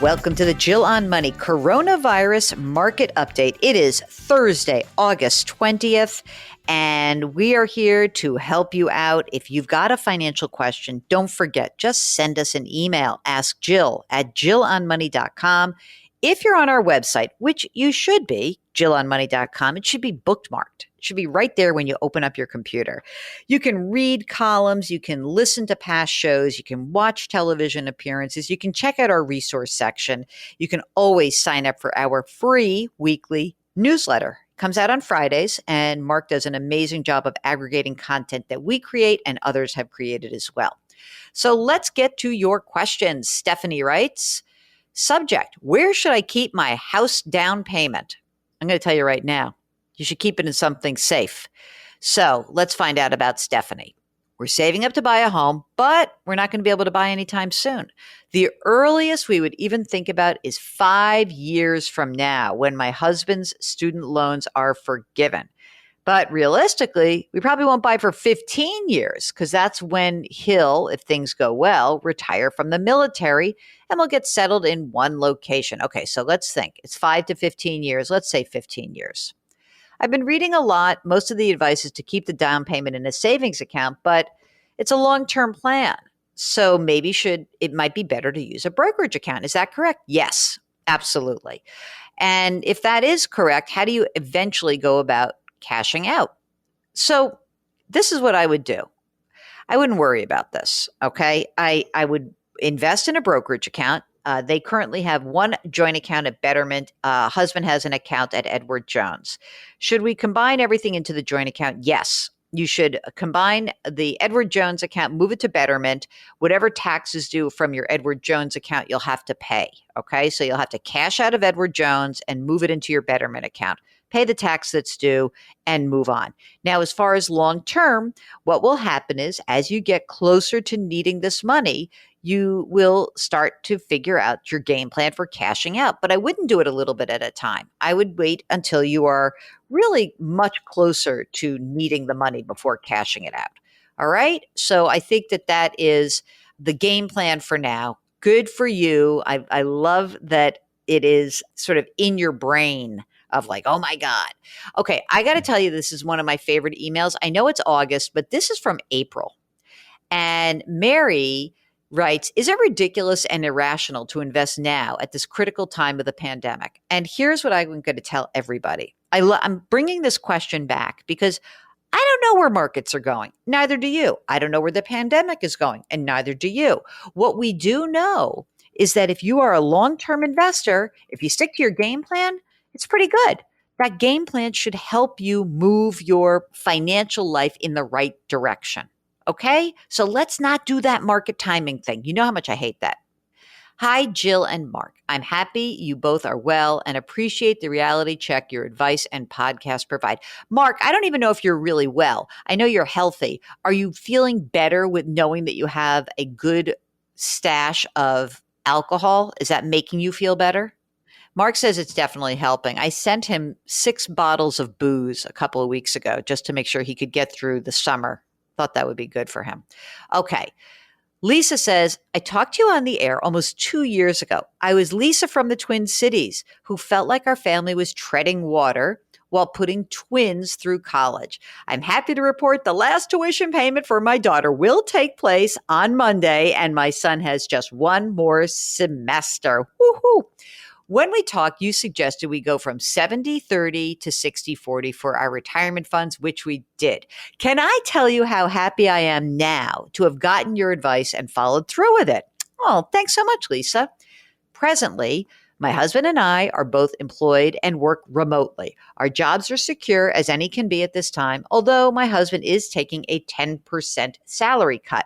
Welcome to the Jill on Money Coronavirus Market Update. It is Thursday, August 20th, and we are here to help you out. If you've got a financial question, don't forget, just send us an email. Ask Jill at jillonmoney.com. If you're on our website, which you should be, jillonmoney.com, it should be bookmarked. It should be right there when you open up your computer. You can read columns, you can listen to past shows, you can watch television appearances, you can check out our resource section. You can always sign up for our free weekly newsletter. It comes out on Fridays, and Mark does an amazing job of aggregating content that we create and others have created as well. So let's get to your questions. Stephanie writes, subject, where should I keep my house down payment? I'm going to tell you right now, you should keep it in something safe. So let's find out about Stephanie. We're saving up to buy a home, but we're not going to be able to buy anytime soon. The earliest we would even think about is 5 years from now, when my husband's student loans are forgiven. But realistically, we probably won't buy for 15 years because that's when he'll, if things go well, retire from the military and we'll get settled in one location. Okay, so let's think. It's 5 to 15 years. Let's say 15 years. I've been reading a lot. Most of the advice is to keep the down payment in a savings account, but it's a long-term plan. So maybe it might be better to use a brokerage account. Is that correct? Yes, absolutely. And if that is correct, how do you eventually go about cashing out? So this is what I would do. I wouldn't worry about this, okay? I would invest in a brokerage account. They currently have one joint account at Betterment. Husband has an account at Edward Jones. Should we combine everything into the joint account? Yes. You should combine the Edward Jones account, move it to Betterment. Whatever taxes due from your Edward Jones account, you'll have to pay, okay? So you'll have to cash out of Edward Jones and move it into your Betterment account. Pay the tax that's due and move on. Now, as far as long term, what will happen is as you get closer to needing this money, you will start to figure out your game plan for cashing out. But I wouldn't do it a little bit at a time. I would wait until you are really much closer to needing the money before cashing it out. All right. So I think that is the game plan for now. Good for you. I love that it is sort of in your brain of like, oh my God. Okay, I got to tell you, this is one of my favorite emails. I know it's August, but this is from April. And Mary writes, is it ridiculous and irrational to invest now at this critical time of the pandemic? And here's what I'm going to tell everybody. I'm bringing this question back because I don't know where markets are going. Neither do you. I don't know where the pandemic is going, and neither do you. What we do know is that if you are a long-term investor, if you stick to your game plan, it's pretty good. That game plan should help you move your financial life in the right direction. Okay? So let's not do that market timing thing. You know how much I hate that. Hi, Jill and Mark. I'm happy you both are well and appreciate the reality check your advice and podcast provide. Mark, I don't even know if you're really well. I know you're healthy. Are you feeling better with knowing that you have a good stash of alcohol? Is that making you feel better? Mark says it's definitely helping. I sent him 6 bottles of booze a couple of weeks ago just to make sure he could get through the summer. Thought that would be good for him. Okay. Lisa says, I talked to you on the air almost 2 years ago. I was Lisa from the Twin Cities who felt like our family was treading water while putting twins through college. I'm happy to report the last tuition payment for my daughter will take place on Monday, and my son has just one more semester. Woohoo! When we talked, you suggested we go from 70-30 to 60-40 for our retirement funds, which we did. Can I tell you how happy I am now to have gotten your advice and followed through with it? Oh, thanks so much, Lisa. Presently, my husband and I are both employed and work remotely. Our jobs are secure as any can be at this time, although my husband is taking a 10% salary cut.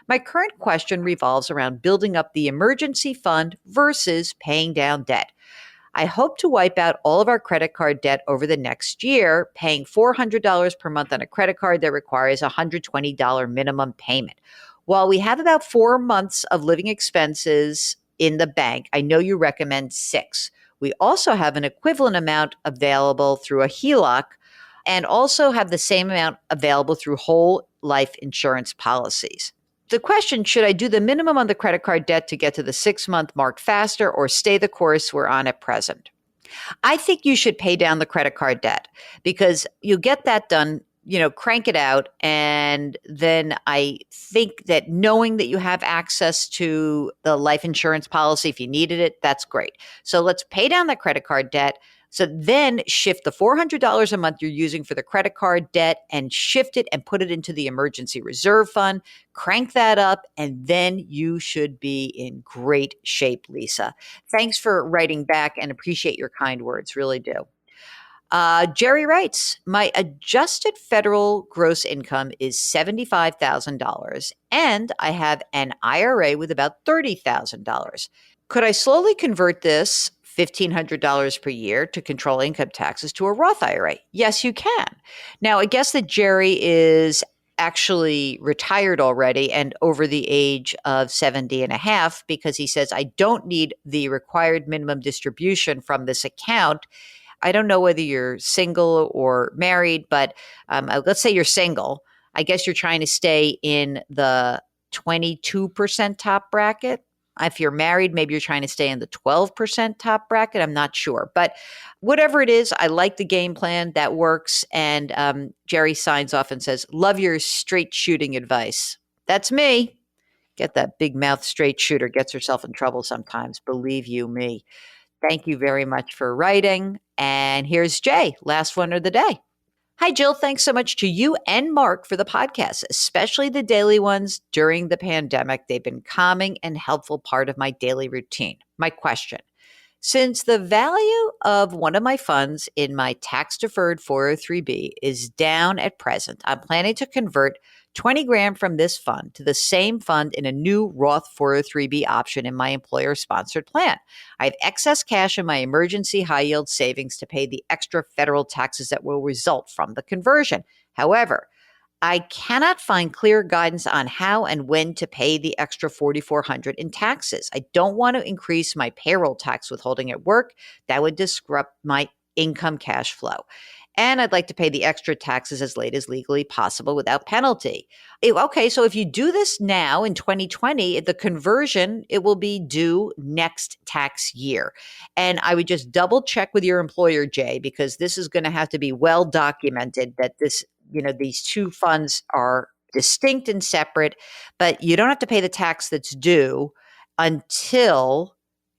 My current question revolves around building up the emergency fund versus paying down debt. I hope to wipe out all of our credit card debt over the next year, paying $400 per month on a credit card that requires a $120 minimum payment. While we have about 4 months of living expenses in the bank, I know you recommend 6. We also have an equivalent amount available through a HELOC and also have the same amount available through whole life insurance policies. the question, should I do the minimum on the credit card debt to get to the 6-month mark faster or stay the course we're on at present? I think you should pay down the credit card debt because you'll get that done, crank it out. And then I think that knowing that you have access to the life insurance policy, if you needed it, that's great. So let's pay down that credit card debt. So then shift the $400 a month you're using for the credit card debt and shift it and put it into the emergency reserve fund, crank that up, and then you should be in great shape, Lisa. Thanks for writing back and appreciate your kind words. Really do. Jerry writes, my adjusted federal gross income is $75,000 and I have an IRA with about $30,000. Could I slowly convert this $1,500 per year to control income taxes to a Roth IRA? Yes, you can. Now, I guess that Jerry is actually retired already and over the age of 70 and a half because he says, I don't need the required minimum distribution from this account. I don't know whether you're single or married, but let's say you're single. I guess you're trying to stay in the 22% top bracket. If you're married, maybe you're trying to stay in the 12% top bracket. I'm not sure. But whatever it is, I like the game plan. That works. And Jerry signs off and says, love your straight shooting advice. That's me. Get that big mouth straight shooter. Gets herself in trouble sometimes. Believe you me. Thank you very much for writing. And here's Jay, last one of the day. Hi, Jill. Thanks so much to you and Mark for the podcast, especially the daily ones during the pandemic. They've been calming and helpful part of my daily routine. My question, since the value of one of my funds in my tax-deferred 403B is down at present, I'm planning to convert 20 grand from this fund to the same fund in a new Roth 403B option in my employer-sponsored plan. I have excess cash in my emergency high-yield savings to pay the extra federal taxes that will result from the conversion. However, I cannot find clear guidance on how and when to pay the extra $4,400 in taxes. I don't want to increase my payroll tax withholding at work. That would disrupt my income cash flow. And I'd like to pay the extra taxes as late as legally possible without penalty. Okay, so if you do this now in 2020, the conversion, it will be due next tax year. And I would just double check with your employer, Jay, because this is going to have to be well documented that these two funds are distinct and separate, but you don't have to pay the tax that's due until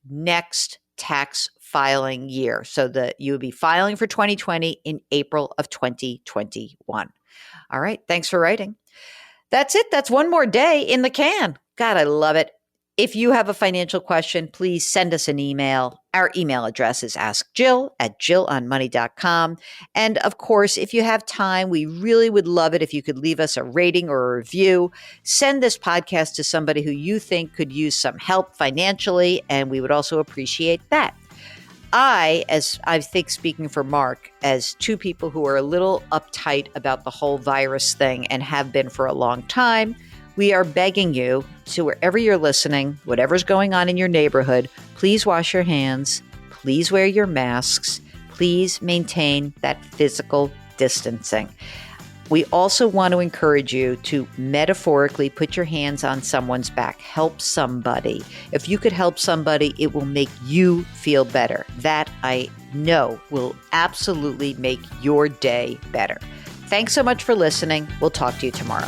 next tax filing year. So that you would be filing for 2020 in April of 2021. All right. Thanks for writing. That's it. That's one more day in the can. God, I love it. If you have a financial question, please send us an email. Our email address is askjill@jillonmoney.com. And of course, if you have time, we really would love it if you could leave us a rating or a review. Send this podcast to somebody who you think could use some help financially, and we would also appreciate that. As I think speaking for Mark, as two people who are a little uptight about the whole virus thing and have been for a long time, we are begging you to, wherever you're listening, whatever's going on in your neighborhood, please wash your hands, please wear your masks, please maintain that physical distancing. We also want to encourage you to metaphorically put your hands on someone's back. Help somebody. If you could help somebody, it will make you feel better. That I know will absolutely make your day better. Thanks so much for listening. We'll talk to you tomorrow.